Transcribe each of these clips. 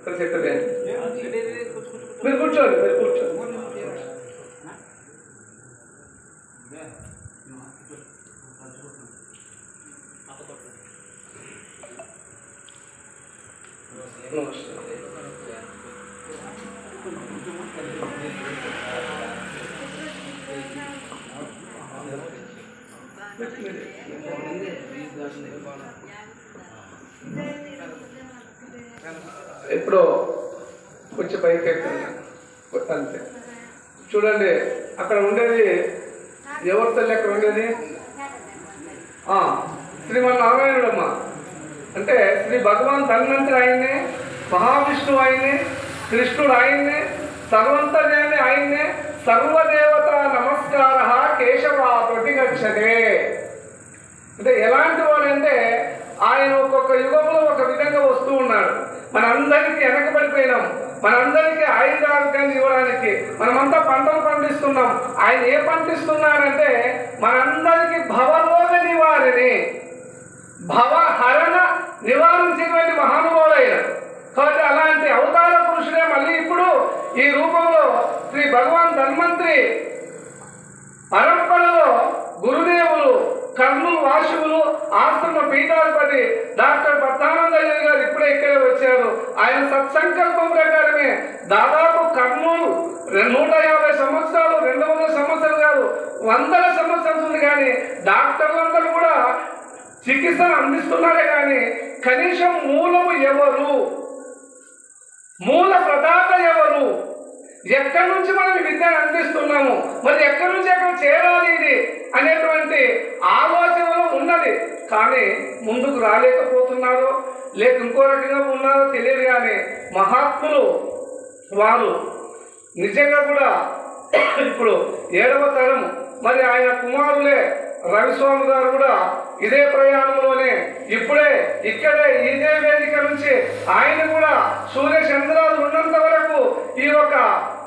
చెప్పలే మీరు కూర్చోండి, మీరు కూర్చోండి. ఎప్పుడో కొంచెం పైకి ఎక్కుతుంది అంతే. చూడండి, అక్కడ ఉండేది ఎవరి తల్లి? అక్కడ ఉండేది శ్రీమన్నారాయణుడమ్మ. అంటే శ్రీ భగవాన్ ధన్వంతరి ఆయన్నే, మహావిష్ణువు ఆయన్నే, కృష్ణుడు ఆయన్నే, సర్వంతర్యామి ఆయన్నే. సర్వదేవత నమస్కార కేశవ ప్రతిగచ్చతే. అంటే ఎలాంటి వాడంటే ఆయన ఒక్కొక్క యుగంలో ఒక విధంగా వస్తూ ఉన్నాడు. మనందరికీ వెనకబడిపోయినాం. మనందరికీ ఆయుధారోగ్యాన్ని ఇవ్వడానికి మనమంతా పంటలు పండిస్తున్నాం. ఆయన ఏ పండిస్తున్నాడంటే మనందరికీ భవరోగ నివారణి, భవహరణ నివారించేటువంటి మహానుభావుడైన. కాబట్టి అలాంటి అవతార పురుషుడే మళ్ళీ ఇప్పుడు ఈ రూపంలో శ్రీ భగవాన్ ధన్వంతరి పరంపరలో గురుదేవులు, కర్నూలు వాసువులు, ఆశ్రమ పీఠాధిపతి డాక్టర్ పద్మానందయ్య గారు ఇప్పుడే ఇక్కడే వచ్చారు. ఆయన సత్సంకల్పం ప్రకారమే దాదాపు కర్నూలు 150 సంవత్సరాలు, 200 సంవత్సరాలు కాదు, 100 సంవత్సరాలు ఉంది. కానీ డాక్టర్లందరూ కూడా చికిత్సను అందిస్తున్నారే కానీ కనీసం మూలము ఎవరు, మూల ప్రదాత ఎవరు, ఎక్కడి నుంచి మనం విద్యను అందిస్తున్నాము, మరి ఎక్కడి నుంచి ఎక్కడ చేరాలి ఇది అనేటువంటి ఆలోచనలో ఉన్నది. కానీ ముందుకు రాలేకపోతున్నారో లేక ఇంకో రకంగా ఉన్నారో తెలియదు. కానీ మహాత్ములు వారు నిజంగా కూడా ఇప్పుడు 7వ తరం, మరి ఆయన కుమారులే రవిస్వామి గారు కూడా ఇదే ప్రయాణంలోనే ఇప్పుడే ఇక్కడే ఇదే వేదిక నుంచి ఆయన కూడా సూర్య చంద్రాలు ఉన్నంత వరకు ఈ యొక్క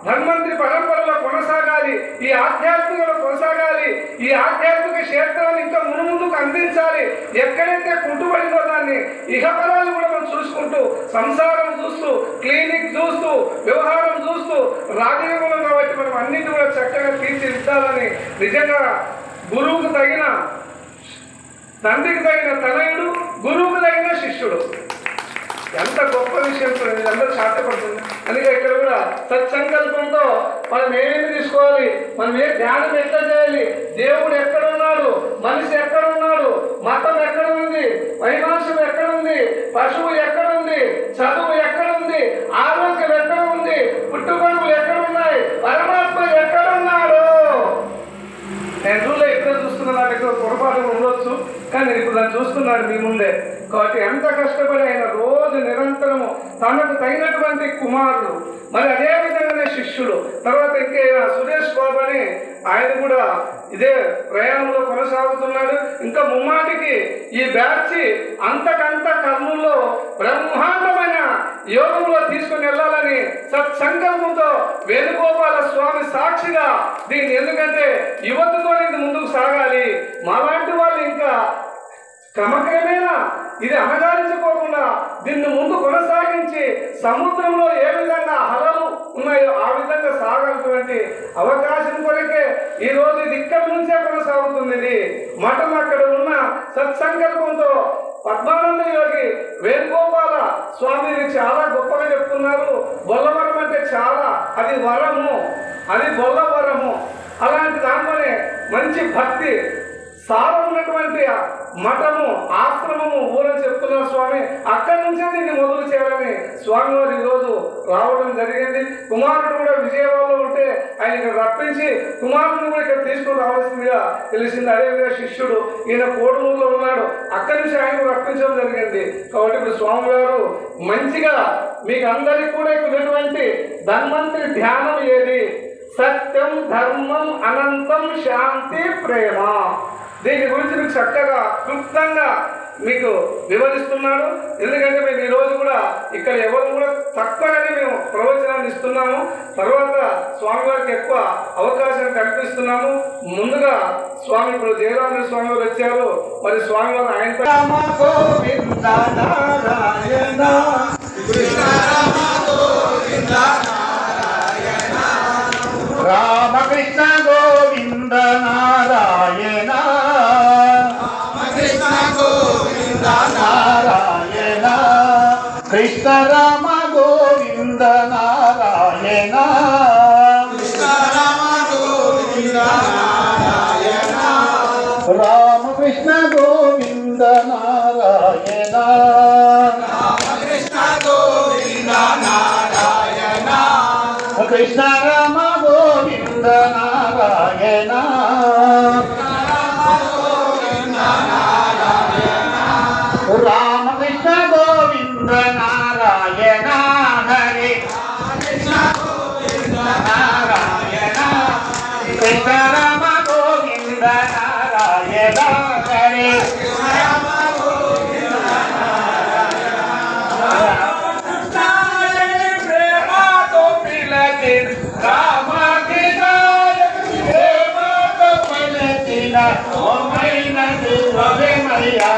ధన్వంతరి పరంపరలో కొనసాగాలి, ఈ ఆధ్యాత్మికలో కొనసాగాలి, ఈ ఆధ్యాత్మిక క్షేత్రాన్ని ఇంకా ముందుకు అందించాలి. ఎక్కడైతే కుంటుపడిందో దాన్ని ఇహపరాలు కూడా మనం చూసుకుంటూ, సంసారం చూస్తూ, క్లినిక్ చూస్తూ, వ్యవహారం చూస్తూ రాజయోగం కాబట్టి మనం అన్నిటి కూడా చక్కగా తీర్చిదిద్దాలని నిజంగా గురువుకు తగిన తండ్రికి తగిన తనయుడు, గురువుకు తగిన శిష్యుడు. ఎంత గొప్ప విషయం అందరూ సాధ్యపడుతుంది. అందుకే ఇక్కడ కూడా సత్సంకల్పంతో మనం ఏమేమి తీసుకోవాలి, మనం ఏ ధ్యానం ఎట్లా చేయాలి, దేవుడు ఎక్కడున్నాడు, మనిషి ఎక్కడున్నాడు, మతం ఎక్కడ ఉంది, వైమాంసం ఎక్కడ ఉంది, పశువు ఎక్కడ ఉంది, చదువు ఎక్కడ ఉంది, ఆరోగ్యం ఎక్కడ ఉంది, పుట్టుకొడుకులు ఎక్కడ ఉన్నాయి, పరమాత్మ ఎక్కడున్నాడు. నేను రూల్లో ఎక్కడ చూస్తున్నా, నాకు ఎక్కువ పొరపాటు ఉండొచ్చు, కానీ ఇప్పుడు నేను చూస్తున్నాను మీ ముందే. కాబట్టి ఎంత కష్టపడి ఆయన రోజు నిరంతరము తనకు తగినటువంటి కుమారుడు, మరి అదేవిధంగానే శిష్యుడు, తర్వాత ఇంకే సురేష్ బాబు అని ఆయన కూడా ఇదే ప్రయాణంలో కొనసాగుతున్నాడు. ఇంకా ముమ్మాటికి ఈ బ్యాచ్ అంతకంత కర్నూల్లో బ్రహ్మాండమైన యోగంలో తీసుకుని వెళ్ళాలని సత్సంకల్పంతో వేణుగోపాల స్వామి సాక్షిగా దీన్ని, ఎందుకంటే యువతతో ఇది ముందుకు సాగాలి, మాలాంటి వాళ్ళు ఇంకా క్రమక్రమేణా ఇది అణగారించుకోకుండా దీన్ని ముందు కొనసాగించి సముద్రంలో ఏ విధంగా అలలు ఉన్నాయో ఆ విధంగా సాగాల్సినటువంటి అవకాశం కొరకే ఈరోజు ఇది ఇక్కడి నుంచే కొనసాగుతుంది. ఇది మఠం అక్కడ ఉన్న సత్సంకల్పంతో పద్మానంద యోగి వేణుగోపాల స్వామి చాలా గొప్పగా చెప్తున్నారు. బొల్లవరం అంటే చాలా, అది వరము, అది బొల్లవరము. అలాంటి దాంట్లోనే మంచి భక్తి సారం ఉన్నటువంటి మఠము, ఆశ్రమము ఊరని చెప్తున్నారు స్వామి. అక్కడి నుంచే దీన్ని మొదలు చేయాలని స్వామి వారు ఈరోజు రావడం జరిగింది. కుమారుడు కూడా విజయవాడలో ఉంటే ఆయన ఇక్కడ రప్పించి కుమారుడిని కూడా ఇక్కడ తీసుకుని రావాల్సిందిగా తెలిసింది. అదేవిధంగా శిష్యుడు ఈయన కోడుమూరులో ఉన్నాడు, అక్కడి నుంచి ఆయన రప్పించడం జరిగింది. కాబట్టి ఇప్పుడు స్వామి గారు మంచిగా మీకు అందరికీ కూడా ఇటువంటి ధన్వంతరి ధ్యానం ఏది, సత్యం, ధర్మం, అనంతం, శాంతి, ప్రేమ, దీని గురించి మీకు చక్కగా క్లుప్తంగా మీకు వివరిస్తున్నాడు. ఎందుకంటే మేము ఈరోజు కూడా ఇక్కడ ఎవరు కూడా తక్కువగానే మేము ప్రవచనాన్ని ఇస్తున్నాము. తర్వాత స్వామివారికి ఎక్కువ అవకాశం కల్పిస్తున్నాము. ముందుగా స్వామి ఇప్పుడు జయరామ స్వామి వారు వచ్చారు. మరి స్వామివారు ఆయన రామ గోవింద నారాయణ కృష్ణ రామ గోవింద నారాయణ రామకృష్ణ గోవింద నారాయణ రామకృష్ణ గోవింద నారాయణ కృష్ణ రామ గోవింద నారాయణ రామకృష్ణ గోవింద నారాయణ హరే నారాయణ కృష్ణ రామ గోవింద నారాయణ హరే ప్రేమతో పిలచి రామ పిలచిన ఓమైన దేవమయ్యా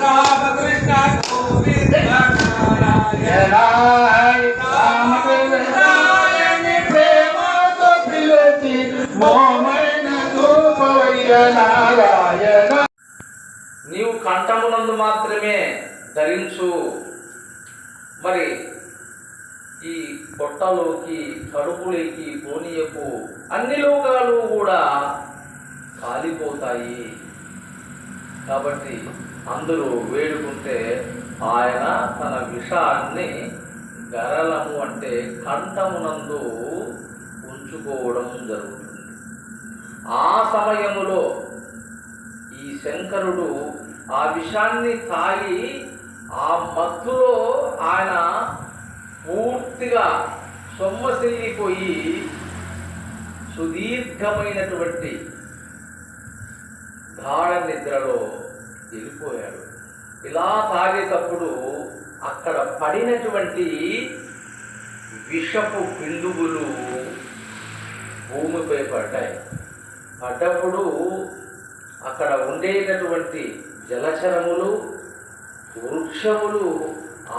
రామకృష్ణ గోవింద నారాయణ ప్రేమతో పిలచి మోమైన నారాయణ. నీవు కంఠమునందు మాత్రమే ధరించు. మరి ఈ పొట్టలోకి కడుపులోకి పోనీయకు, అన్ని లోకాలు కూడా కాలిపోతాయి. కాబట్టి అందరూ వేడుకుంటే ఆయన తన విషాన్ని గరళము అంటే కంఠమునందు ఉంచుకోవడం జరుగుతుంది. ఆ సమయములో ఈ శంకరుడు ఆ విషాన్ని తాగి ఆ మత్తులో ఆయన పూర్తిగా సొమ్మసిల్లిపోయి సుదీర్ఘమైనటువంటి గాఢ నిద్రలో వెళ్ళిపోయాడు. ఇలా తాగేటప్పుడు అక్కడ పడినటువంటి విషపు బిందువులు భూమిపై పడ్డాయి. పడ్డప్పుడు అక్కడ ఉండేటటువంటి జలచరములు, వృక్షములు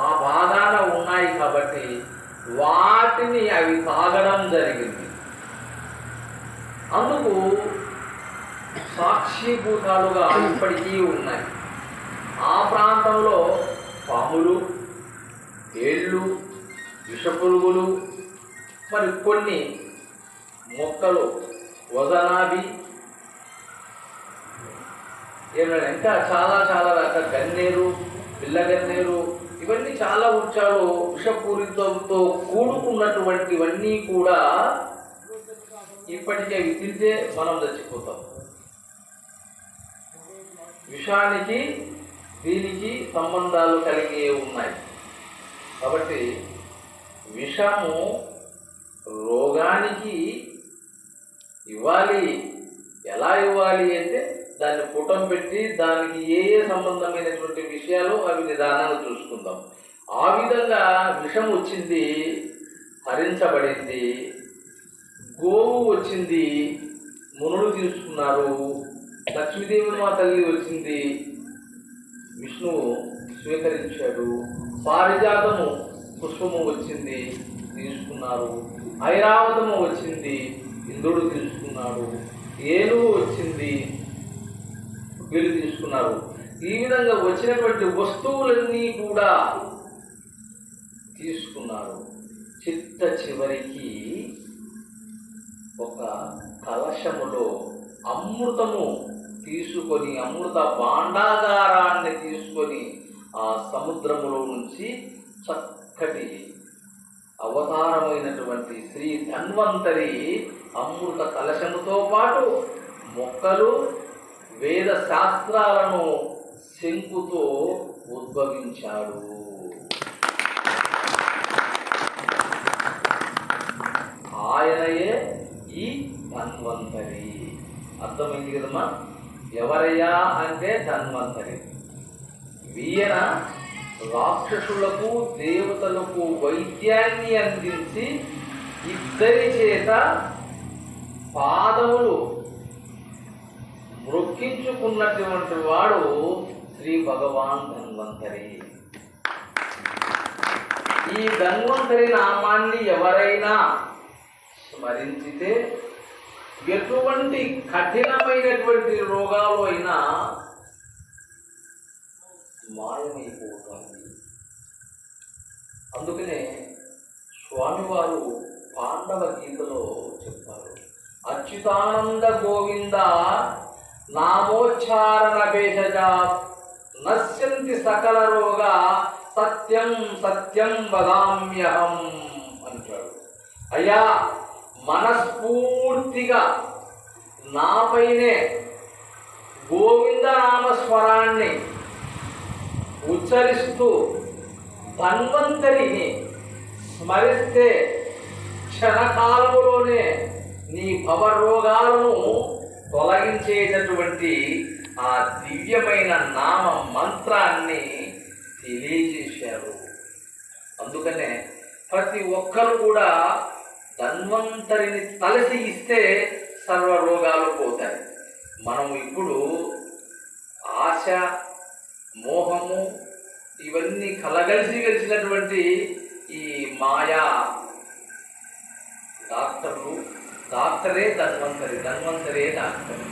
ఆ భాగాన ఉన్నాయి కాబట్టి వాటిని అవి తాగడం జరిగింది. అందుకు సాక్షిభూతాలుగా ఇప్పటికీ ఉన్నాయి. ఆ ప్రాంతంలో పాములు, ఏళ్ళు, విషపురుగులు, మరి కొన్ని మొక్కలు, వజనాభి, ఏమైనా ఇంకా చాలా చాలా రకాల గన్నేరు, పిల్లగన్నేరు, ఇవన్నీ చాలా వృక్షాలు విషపూరితంతో కూడుకున్నటువంటివన్నీ కూడా ఇప్పటికే అవి తింటే మనం చచ్చిపోతాం. విషానికి దీనికి సంబంధాలు కలిగి ఉన్నాయి. కాబట్టి విషము రోగానికి ఇవ్వాలి. ఎలా ఇవ్వాలి అంటే దాన్ని పుటం పెట్టి దానికి ఏ ఏ సంబంధమైనటువంటి విషయాలు అవి నిదానంగా చూసుకుందాం. ఆ విధంగా విషం వచ్చింది, హరించబడింది. గోవు వచ్చింది, మునులు తీసుకున్నారు. లక్ష్మీదేవి మా తల్లి వచ్చింది, విష్ణువు స్వీకరించాడు. పారిజాతము పుష్పము వచ్చింది, తీసుకున్నారు. ఐరావతము వచ్చింది, ఇంద్రుడు తీసుకున్నాడు. ఏనుగు వచ్చింది, వీళ్ళు తీసుకున్నారు. ఈ విధంగా వచ్చినటువంటి వస్తువులన్నీ కూడా తీసుకున్నారు. చిట్ట చివరికి ఒక కలశములో అమృతము తీసుకొని, అమృత భాండాగారాన్ని తీసుకొని ఆ సముద్రములో నుంచి చక్కటి అవతారమైనటువంటి శ్రీ ధన్వంతరి అమృత కలశముతో పాటు మొక్కలు, వేద శాస్త్రాలను శంకుతో ఉద్భవించాడు. ఆయనయే ఈ ధన్వంతరి. అర్థమైంది కదమ్మా? ఎవరయ్యా అంటే ధన్వంతరి. వీయన రాక్షసులకు, దేవతలకు వైద్యాన్ని అందించి ఇద్దరి చేత పాదములు మొక్కించుకున్నటువంటి వాడు శ్రీ భగవాన్ ధన్వంతరి. ఈ ధన్వంతరి నామాన్ని ఎవరైనా స్మరించితే ఎటువంటి కఠినమైనటువంటి రోగాలు అయినా మాయమైపోతాయి. అందుకనే స్వామివారు పాండవ గీతలో చెప్పారు, అచ్యుతానంద గోవింద నామోచ్చారణ భేషజ నశ్యంతి సకల రోగా సత్యం సత్యం వదామ్యహం అంటాడు. అయ్యా, మనస్ఫూర్తిగా నాపైనే గోవింద నామస్వరాన్ని ఉచ్చరిస్తూ ధన్వంతరిని స్మరిస్తే క్షణకాలములోనే నీ భవరోగాలను తొలగించేటటువంటి ఆ దివ్యమైన నామ మంత్రాన్ని తెలియజేశారు. అందుకనే ప్రతి ఒక్కరు కూడా ధన్వంతరిని తలసి ఇస్తే సర్వరోగాలు పోతాయి. మనం ఇప్పుడు ఆశ, మోహము ఇవన్నీ కలగలిసి వెలిసినటువంటి ఈ మాయా డాక్టరే ధన్వంతరి, ధన్వంతరే డాక్టర్.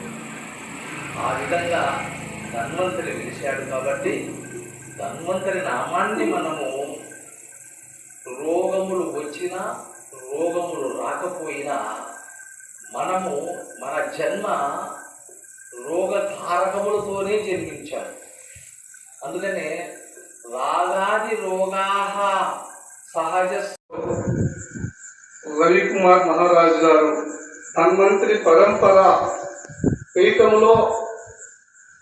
ఆ విధంగా ధన్వంతరి వెలిశాడు కాబట్టి ధన్వంతరి నామాన్ని మనము రోగములు వచ్చినా రోగములు రాకపోయినా మనము మన జన్మ రోగధారకములతోనే జన్మించాము. అందుకనే రాగాది రోగాహ సహజ. రవికుమార్ మహారాజు గారు ధన్వంతరి పరంపర పీఠంలో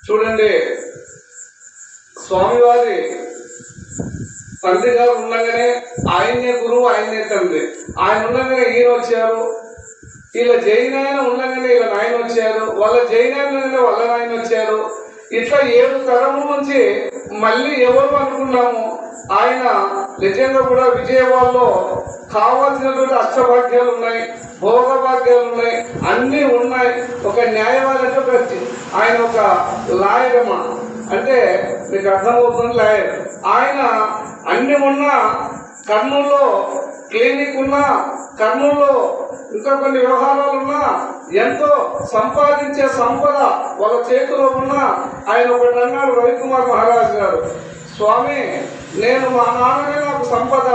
చూడండి, స్వామివారి తండ్రి గారు ఉండగానే ఆయనే గురువు, ఆయనే తండ్రి. ఆయన ఉండగానే ఈయన వచ్చారు, వీళ్ళ జైనాయన ఉండగానే వీళ్ళ నాయన వచ్చారు, వాళ్ళ జైనాయన వాళ్ళ నాయన వచ్చారు. ఇట్లా 7 తరముల నుంచి మళ్ళీ ఎవరు అనుకున్నాము. ఆయన నిజంగా కూడా విజయవాడలో కావాల్సినటువంటి అష్టభాగ్యాలు ఉన్నాయి, భోగభాగ్యాలు ఉన్నాయి, అన్నీ ఉన్నాయి. ఒక న్యాయవాది అంటే ఆయన ఒక లాయరమ్మ అంటే మీకు అర్థమవుతుంది, లాయర్. ఆయన అన్ని ఉన్న కర్నూలులో క్లినిక్ ఉన్నా, కర్నూలులో ఇంకా కొన్ని వ్యవహారాలు ఉన్నా, ఎంతో సంపాదించే సంపద వాళ్ళ చేతిలో ఉన్నా ఆయన ఒకటి అన్నాడు రవికుమార్ మహారాజు గారు, స్వామి నేను మా నాన్ననే నాకు సంపద,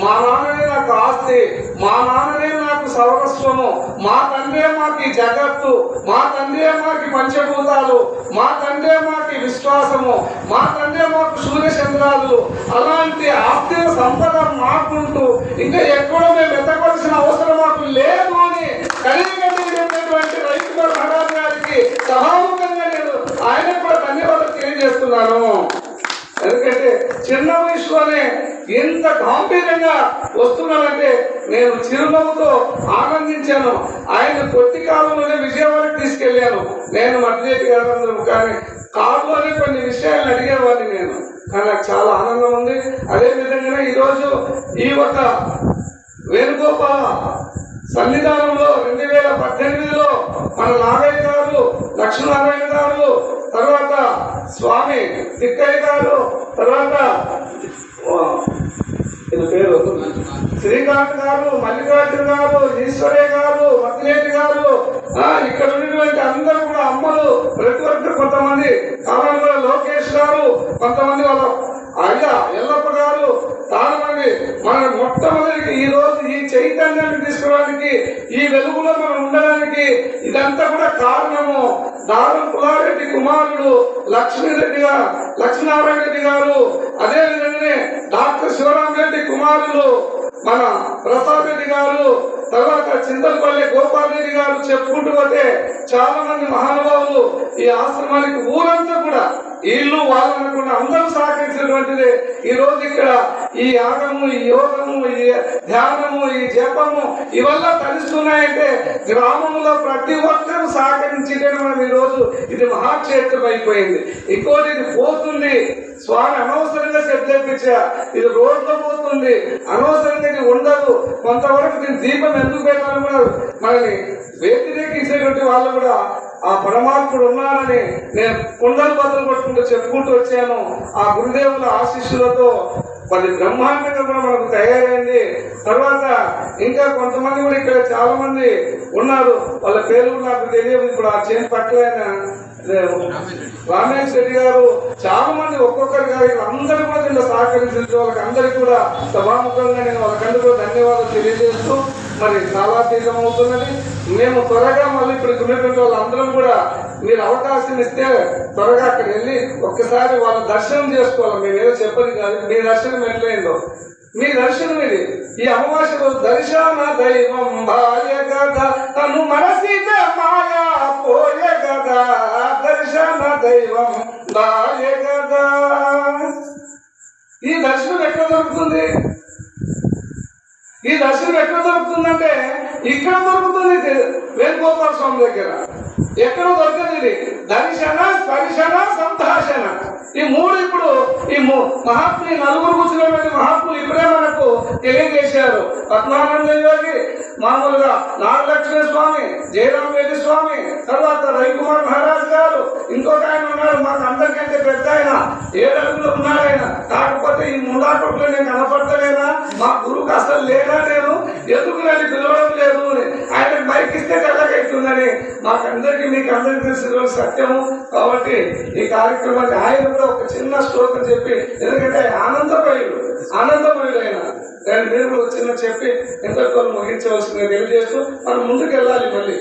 మా నాన్ననే నాకు ఆస్తి, మా నాన్ననే నాకు సర్వస్వము, మా తండ్రే మాకి జగత్తు, మా తండ్రే మాకి పంచభూతాలు, మా తండ్రే మాకి విశ్వాసము, మా తండ్రే మాకు సూర్యచంద్రాలు. అలాంటి ఆస్తి సంపద మాకుంటూ ఇంకా ఎక్కడో మేము ఎత్తవలసిన అవసరం మాకు లేదు అని కలిగినటువంటి రవికుమార్ మహారాజు గారికి సభాముఖంగా నేను ఆయన కూడా ధన్యవాదాలు తెలియజేస్తున్నాను. ఎందుకంటే చిన్న వయసులోనే ఎంత గాంభీర్యంగా వస్తున్నాడంటే నేను చిరునవ్వుతో ఆనందించాను. ఆయన కొద్ది కాలంలోనే విజయవాడకి తీసుకెళ్ళాను. నేను మధ్యరేటి గారు కానీ కారులోనే కొన్ని విషయాలను అడిగేవాడిని నేను, కానీ నాకు చాలా ఆనందం ఉంది. అదేవిధంగా ఈరోజు ఈ ఒక వేణుగోపాల సన్నిధానంలో 2018లో మన నాగయ్య గారు, లక్ష్మీనారాయణ గారు, తర్వాత స్వామి తిక్కయ్య గారు, తర్వాత పేరు శ్రీకాంత్ గారు, మల్లికార్జున గారు, ఈశ్వరయ్య గారు, మద్దిలేటి గారు, ఇక్కడ ఉన్నటువంటి అందరూ కూడా అమ్మలు, ప్రతి ఒక్కరు, కొంతమంది కాలంలో లోకేష్ గారు, కొంతమంది వాళ్ళ అయ్యా ఎల్లప్ప గారు, చాలా మంది మన మొట్టమొదటి ఈ రోజు ఈ చైతన్యాన్ని తీసుకోవడానికి, ఈ వెలుగులో మనం ఉండడానికి ఇదంతా కూడా కారణము దారం పుల్లారెడ్డి కుమారుడు లక్ష్మీనారాయణ రెడ్డి గారు, అదేవిధంగానే డాక్టర్ శివరామరెడ్డి కుమారులు మన ప్రసాద్ రెడ్డి గారు, తర్వాత చింతలపల్లి గోపాల్ రెడ్డి గారు, చెప్పుకుంటూ పోతే చాలా మంది మహానుభావులు ఈ ఆశ్రమానికి ఊరంతా కూడా వీళ్ళు వాళ్ళనుకున్న అందరూ సహకరించినటువంటిది. ఈ రోజు ఇక్కడ ఈ యాగము, ఈ యోగము, ఈ ధ్యానము, ఈ జపము ఇవల్ల తలుస్తున్నాయంటే గ్రామంలో ప్రతి ఒక్కరూ సహకరించేటది. మనం ఈ రోజు ఇది మహాక్షేత్రం అయిపోయింది. ఇంకోటి ఇది పోతుంది, స్వామి అనవసరంగా చెప్పించా, ఇది రోడ్లో పోతుంది, అనవసరంగా ఇది ఉండదు. కొంతవరకు దీని దీపం ఎందుకు పెట్టాలని కూడా మనని వ్యతిరేకించేటువంటి వాళ్ళు కూడా ఆ పరమాత్ముడు ఉన్నారని నేను కుండలు బదులు కొట్టుకుంటూ చెప్పుకుంటూ వచ్చాను. ఆ గురుదేవుల ఆశీస్సులతో మరి బ్రహ్మాండంగా కూడా మనకు తయారైంది. తర్వాత ఇంకా కొంతమంది కూడా ఇక్కడ చాలా మంది ఉన్నారు, వాళ్ళ పేర్లు నాకు తెలియదు. ఇప్పుడు ఆ చేతి పక్కలైన రామేష్ రెడ్డి గారు, చాలా మంది ఒక్కొక్కరు గారు అందరూ కూడా దీంట్లో సహకరించిన వాళ్ళకి అందరికీ కూడా సభాముఖంగా నేను వాళ్ళకందరూ కూడా ధన్యవాదాలు తెలియజేస్తూ, మరి చాలా తీవ్రం అవుతున్నది. మేము త్వరగా మళ్ళీ ఇప్పుడు ఉన్నటువంటి వాళ్ళందరం కూడా మీరు అవకాశం ఇస్తే త్వరగా అక్కడ వెళ్ళి ఒక్కసారి వాళ్ళ దర్శనం చేసుకోవాలి. మేము ఏదో చెప్పని కాదు, మీ దర్శనం ఎట్లయిందో మీ దర్శనం ఇది. ఈ అమావాస్య రోజు దర్శన దైవం భార్య కదా తను మనసిత మాయా పోయ కదా, దర్శన దైవం భార్య కదా. ఈ దర్శనం ఎక్కడ దొరుకుతుంది? ఈ దర్శనం ఎక్కడ దొరుకుతుందంటే ఇక్కడ దొరుకుతుంది, వేణుగోపాల స్వామి దగ్గర. ఎక్కడ దొరకదు ఇది. దర్శన, స్పర్శన, సంభాషణ, ఈ మూడు ఇప్పుడు ఈ మహాత్ములు, నలుగురు కూర్చున్నటువంటి మహాత్ములు ఇప్పుడే మనకు తెలియజేశారు. పద్మానంద యోగి, మామూలుగా నాగలక్ష్మణ స్వామి, జయరామ రెడ్డి స్వామి, తర్వాత రవికుమార్ మహారాజ్ గారు, ఇంకొక ఆయన ఉన్నారు మాకు అందరికంటే పెద్ద ఆయన, 7 అడుగులు ఉన్నాడు ఆయన. కాకపోతే ఈ ముందాటోట్లో నేను కనపడతలేనా, మా గురువుకి అసలు లేనా, నేను ఎందుకు నన్ను పిలవడం లేదు అని ఆయనకు మైక్ ఇస్తే తెల్లగైతుందని మాకందరికీ మీకు అందరికీ తెలిసిన సత్యము. కాబట్టి ఈ కార్యక్రమాన్ని ఆయన కూడా ఒక చిన్న శ్లోకం చెప్పి, ఎందుకంటే ఆనందమయుడు ఆయన, దాన్ని మీరు కూడా చిన్న చెప్పి ఎంతో ముగించవలసిందిగా తెలియజేస్తూ మనం ముందుకు వెళ్ళాలి. మళ్ళీ